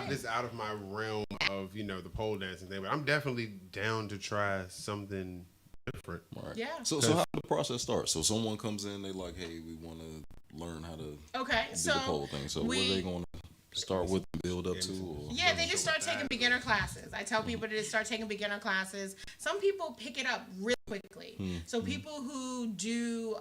this is out of my realm of the pole dancing thing, but I'm definitely down to try something different. Right. Yeah. So how the process starts? So someone comes in, they like, hey, we want to learn how to Okay. do So the pole thing. So what are they going to start with and build up to? Or? yeah, they just start taking beginner classes. I tell people to just start taking beginner classes. Some people pick it up really quickly. So people who do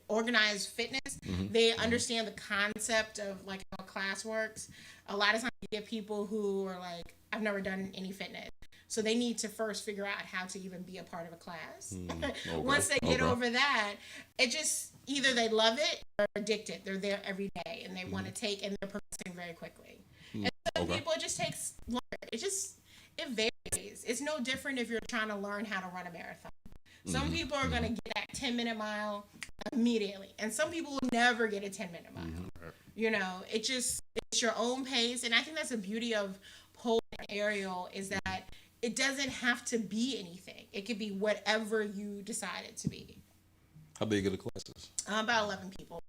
organized fitness, they understand the concept of like how a class works. A lot of times you get people who are like, I've never done any fitness. So they need to first figure out how to even be a part of a class. Okay. Once they get over that, it just either they love it or addicted. They're there every day and they want to take and they're progressing very quickly. And some people it just takes longer. It varies. It's no different if you're trying to learn how to run a marathon. Some people are going to get that 10-minute mile immediately, and some people will never get a 10-minute mile. It's your own pace, and I think that's the beauty of pole and aerial is that it doesn't have to be anything. It could be whatever you decide it to be. How big are the classes? About 11 people.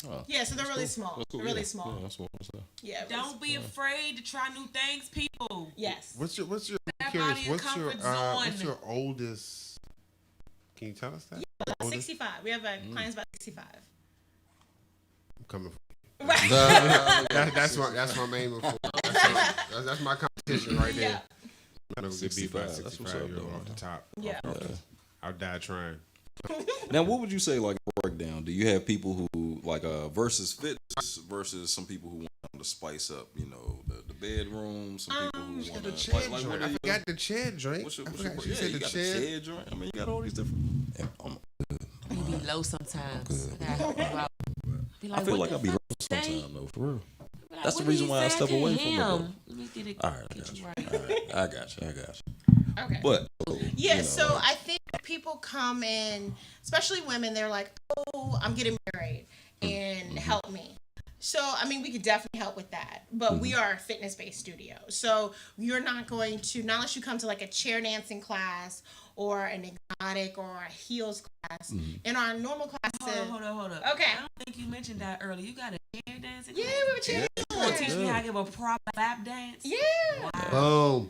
Oh, Yeah, so they're really cool. small. That's cool, Really yeah. small. Yeah, that's what I'm saying. Yeah. Don't be afraid to try new things, people. Yes. What's your I'm Step curious, out of your comfort what's zone. your oldest? Can you tell us that? Oldest? 65. We have a client's about 65. I'm coming for Right. that's my main before. That's my competition right there. I know we could beat by 65, that's what's up, 65-year-old though, off the top. Yeah. I'll die trying. Now, what would you say like breakdown? Do you have people who like versus fitness versus some people who want to spice up, the bedroom, some people who want The to chair like joint. what I are you- forgot the chair drink. What's your, I what's your, forgot yeah, you said you the got chair. the chair joint. I mean, you got all these different. Yeah, You be low sometimes. I gotta help you out. Be I feel what like I the be fuck low you say? sometimes though, for real. Be like, That's the what reason he why I said step to away from it, though. him. Let me get it. All right, Get you right. all right. I got you. Okay. But Yeah, you know, so like, I think people come in, especially women, they're like, oh, I'm getting married and help me. So, I mean, we could definitely help with that. But we are a fitness-based studio. So you're not going to, not unless you come to like a chair dancing class or an exotic or a heels class. In our normal classes. Hold on. Okay. I don't think you mentioned that earlier. You got a chair dancing? Yeah, class? we have a chair You want to teach dancing me class. how to give a proper lap dance? Yeah. Boom.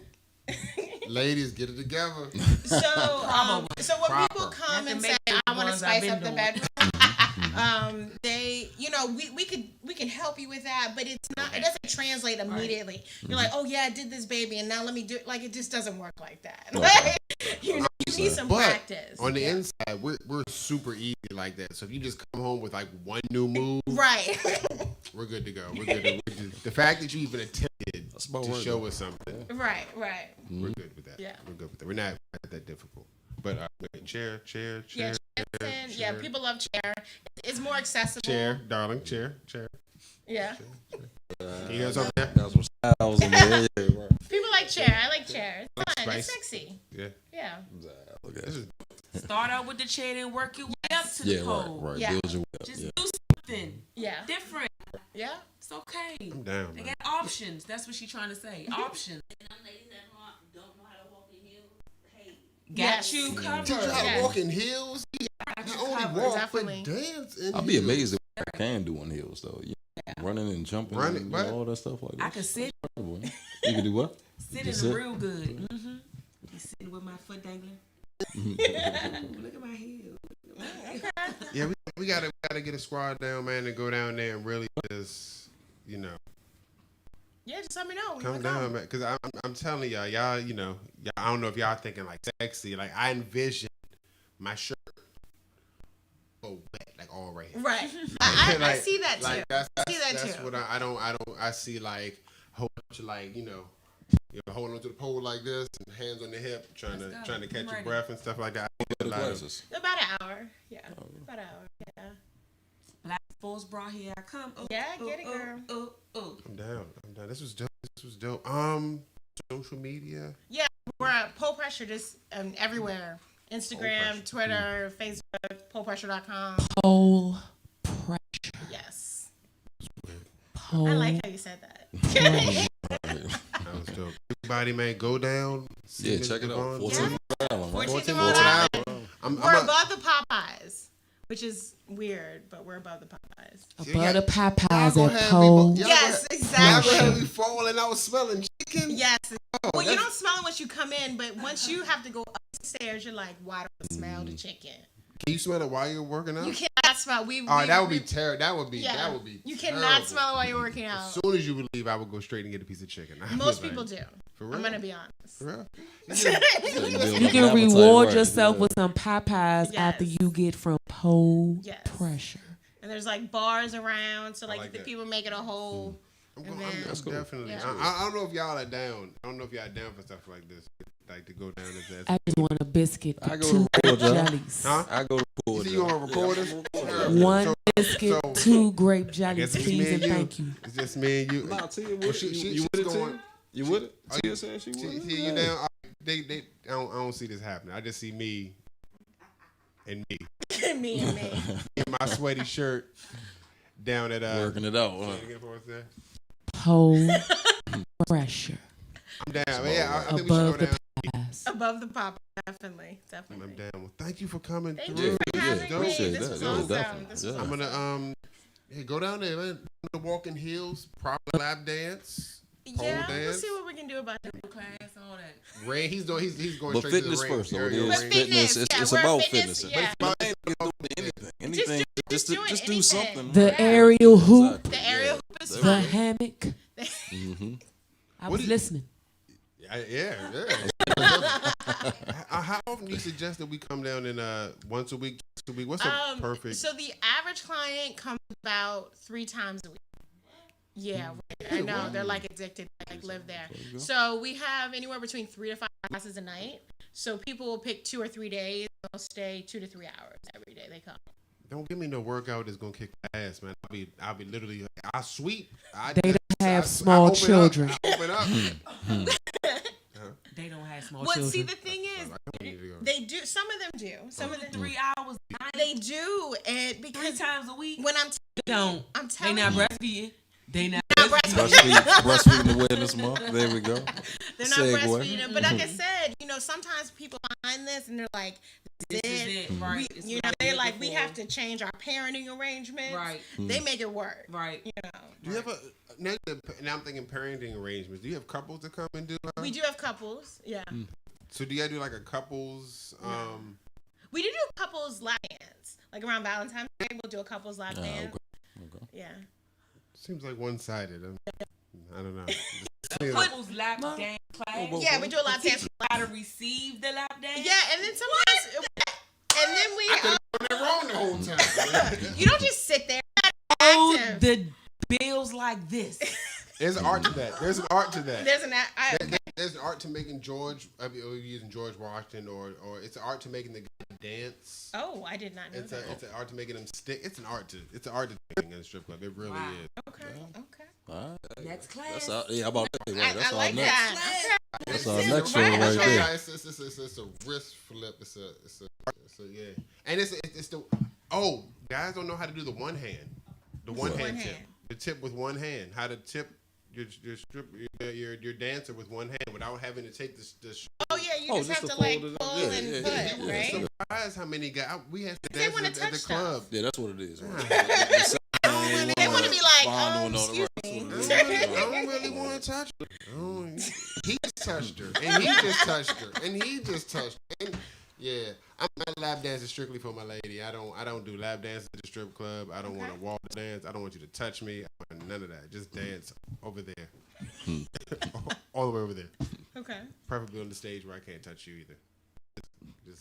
Ladies, get it together. So, so when people Proper. come Not and to say, make I want to ones I've spice been up the doing. bedroom, they, we can help you with that, but it's not, it doesn't translate immediately. You're like, oh yeah, I did this, baby, and now let me do it. Like, it just doesn't work like that. Like, you need some But practice. on the inside, we're super easy like that. So if you just come home with like one new move, Right. we're good to go. The fact that you even attempted That's about to right, show though. us something, right. we're good with that. Yeah. We're good with that. We're not that difficult. But chair, Yeah, chair, people love chair. It's more accessible. chair, darling, chair. Yeah. Can you hear us over there? got some styles in there. Yeah, right. People like chair. I like chair. It's fun. Spice. It's sexy. Yeah. Yeah. Look at This it. is Start out with the chair and work your way up to Yeah, the right, pole. right. Yeah. Build your way up. Just Yeah. do something Yeah. different. Yeah. It's okay. I'm down. They Man. got options. That's what she's trying to say. Options. Don't know how to walk in heels. Hey, Got Yes. you covered. Teach you how Yeah. to walk in heels. Got Not you only covered. walk, Definitely. but dance in I'd be heels. amazed if I can do on heels though. Yeah. Running and jumping, Running, and what? all that stuff like that. I can sit You can do what? sitting Just sit? real good. Mm-hmm. Be sitting with my foot dangling. Look at my heels. Yeah, we gotta get a squad down, man, and go down there and really just, Yeah, just let me know. when you come wanna down, man. Cause I'm telling y'all, I don't know if y'all thinking like sexy. Like I envision my shirt all right here. Right. I see that too. Like that's too. what I see like a whole bunch of like, holding onto the pole like this and hands on the hip, trying to catch your breath and stuff like that. About an hour. Yeah. About an hour. Yeah. Black Force brought here I come. Get it, girl. I'm down. This was dope. Social media. Yeah, we're at Pole Pressure just everywhere. Instagram, Twitter, Facebook, polepressure.com. Pole Pressure. Yes. Pole. I like how you said that. That was dope. Everybody, man, go down. Yeah, check it out. 14th Island. 14th Island. We're above the Popeyes, which is weird, but we're above the Popeyes. Above the Popeyes at Pole. Yes, exactly. Y'all gonna have me falling out smelling chicken? Yes. Well, you don't smell it once you come in, but once you have to go upstairs, you're like, why do I smell the chicken? Can you smell it while you're working out? You cannot smell. That would be terrible. That would be. You cannot smell it while you're working out. As soon as you would leave, I would go straight and get a piece of chicken. Most people do. For real? I'm gonna be honest. For real? You can reward yourself with some Popeyes after you get from Pole Pressure. And there's like bars around, so like the people make it a whole. I'm definitely. Yeah. I don't know if y'all are down. I don't know if y'all are down for stuff like this. Like to go down if that's. I just want a biscuit for I go 2 to grape jellies. Huh? I go to record. You gonna record this? 1 biscuit, 2 grape jellies, please and thank you. It's just me and you. Nah, Tia with it. You with it, Tia? You with it? Tia said she with it. See you down. I don't see this happening. I just see me and me. Me and me. In my sweaty shirt down at working it out. Pole Pressure. I'm down. Yeah, I think above we should go the down. Popeyes. Above the Popeyes, definitely. I'm down. Well, thank you for coming Thank through. you for having me. appreciate This that. was Yeah, awesome. definitely. This was I'm gonna go down there, man. The walking heels, proper lap dance. Yeah, dance. we'll see what we can do about that. Class, all that. Rain, he's going But straight fitness to the ring. first, though. It Area is ring. fitness. It's about fitness. Yeah. But it ain't doing anything. Just do do anything. something. The aerial hoop, Exactly. The aerial hoop is the fun. hammock. I was listening. Yeah. How often do you suggest that we come down in once a week, twice a week? What's a perfect? So the average client comes about 3 times a week. Yeah, I know they're like addicted, like live there. So we have anywhere between 3 to 5 classes a night. So people will pick 2 or 3 days. They'll stay 2 to 3 hours every day they come. Don't give me no workout that's gonna kick my ass, man. I'll be literally. I sweep. They don't have small children. I open up. They don't have small Well, children. see, the thing is, they do. Some of them do. Some of them 3 hours. they do, and 3 because times a week. when I'm don't. I'm They telling not you, breastfeeding. They not Breastfeeding awareness month. There we go. they're not breastfeeding. But like I said, sometimes people find this and they're like, this is it, right? They're like, we have to change our parenting arrangements. Right. They make it work. Right. Do you have now I'm thinking parenting arrangements. Do you have couples that come and do? We do have couples. Yeah. So do you guys do like a couples? We do couples lap dance. Like around Valentine's Day, we'll do a couples lap dance. Okay. Yeah. Seems like one-sided. I don't know. Couples lap dance class. Yeah, we do a lap dance. How to receive the lap dance. Yeah, and then sometimes, and then we. wrong the whole time. You don't just sit there. Oh, the bills like this. There's an art to that. There's an art to that. There's an art to making George. Using George Washington, or it's an art to making the guy dance. Oh, I did not know that. It's an art to making them stick. It's an art to doing in a strip club. It really is. Okay. All right. Next class. How about that? Right. That's I like next. that. That's our next show right there. It's a wrist flip. It's a yeah. And it's the guys don't know how to do the one hand. The one hand tip. The tip with one hand. How to tip your dancer with one hand without having to take this. Oh yeah, you just have to like pull and put, right? I'm surprised how many guys we have to They want to dance touch at the club. stuff. Yeah, that's what it is. They want to be like, excuse me. I don't really want to touch her. He just touched her, and he just touched her, and he just touched her. And yeah, I'm not lap dancing strictly for my lady. I don't do lap dances at the strip club. I don't want to walk dance. I don't want you to touch me. I want none of that. Just dance over there, all the way over there. Okay. Preferably on the stage where I can't touch you either.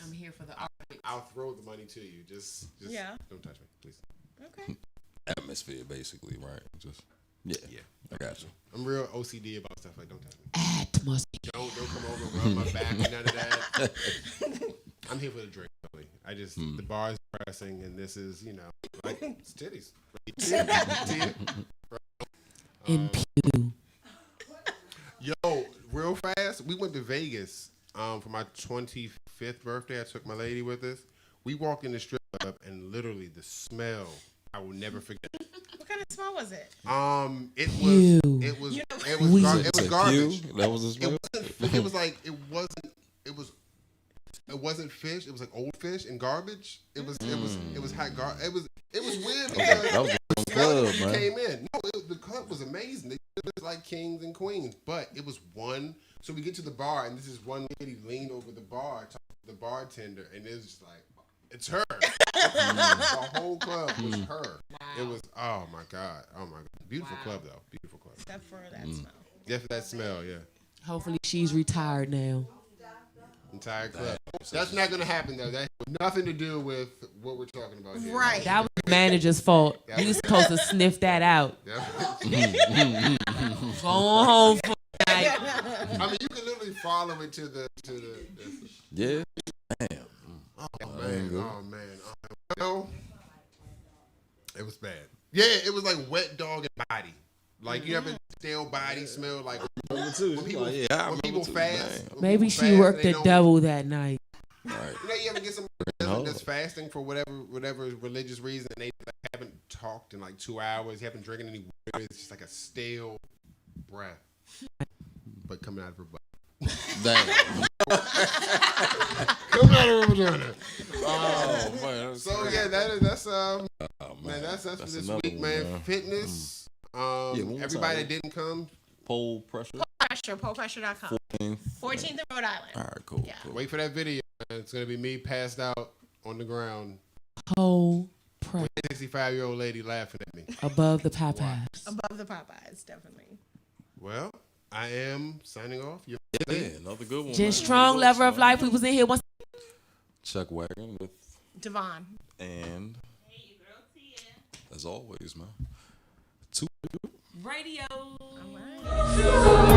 I'm here for the art. I'll throw the money to you. Just don't touch me. please. Okay. Atmosphere, basically, right? Just yeah. I got you. I'm real OCD about stuff. Like, don't touch me. Atmosphere. Don't come over and rub my back and none of that. I'm here for the drink, really. I just the bar is pressing, and this is, like it's titties. Impew. Yo, real fast, we went to Vegas for my 25th birthday. I took my lady with us. We walked in the strip club, and literally the smell, I will never forget. What kind of smell was it? It was garbage. That was the smell. It wasn't fish. It was like old fish and garbage. It was hot garbage. It was weird because that was the club, man. Came in. No, the club was amazing. They was like kings and queens, but it was one. So we get to the bar, and this is one lady leaned over the bar, talking to the bartender, and it was just like, it's her. The whole club was her. Wow. It was, oh my god, beautiful club though, beautiful club. Except for that smell. Yeah, for that smell, yeah. Hopefully she's retired now. Entire club. That's not gonna happen though. That has nothing to do with what we're talking about here. Right. That was the manager's fault. He was supposed to sniff that out. Go on home for the night. I mean, you can literally follow it to the. Yeah. Damn. Oh man. Well, it was bad. Yeah, it was like wet dog and body. Like you have a stale body smell. Like when people fast. Maybe she worked the double that night. Right. You ever get somebody that's fasting for whatever religious reason, and they haven't talked in like 2 hours, you haven't drinking any water. It's just like a stale breath, but coming out of her butt. Damn. Coming out of her vagina. Oh man. So yeah, that's man, that's for this week, man. Fitness. Everybody that didn't come. Pole pressure. Pollpressure.com. 14th in Rhode Island. All right, cool. Yeah. Cool. Wait for that video. It's gonna be me passed out on the ground. Pole pressure. 65-year-old lady laughing at me. Above the Popeyes. Above the Popeyes, definitely. Well, I am signing off. Yeah, another good one. Just strong lover of life. We was in here once. Chuck Wagon with Devon. And Hey, your girl Tia. as always, man. Radio. All right.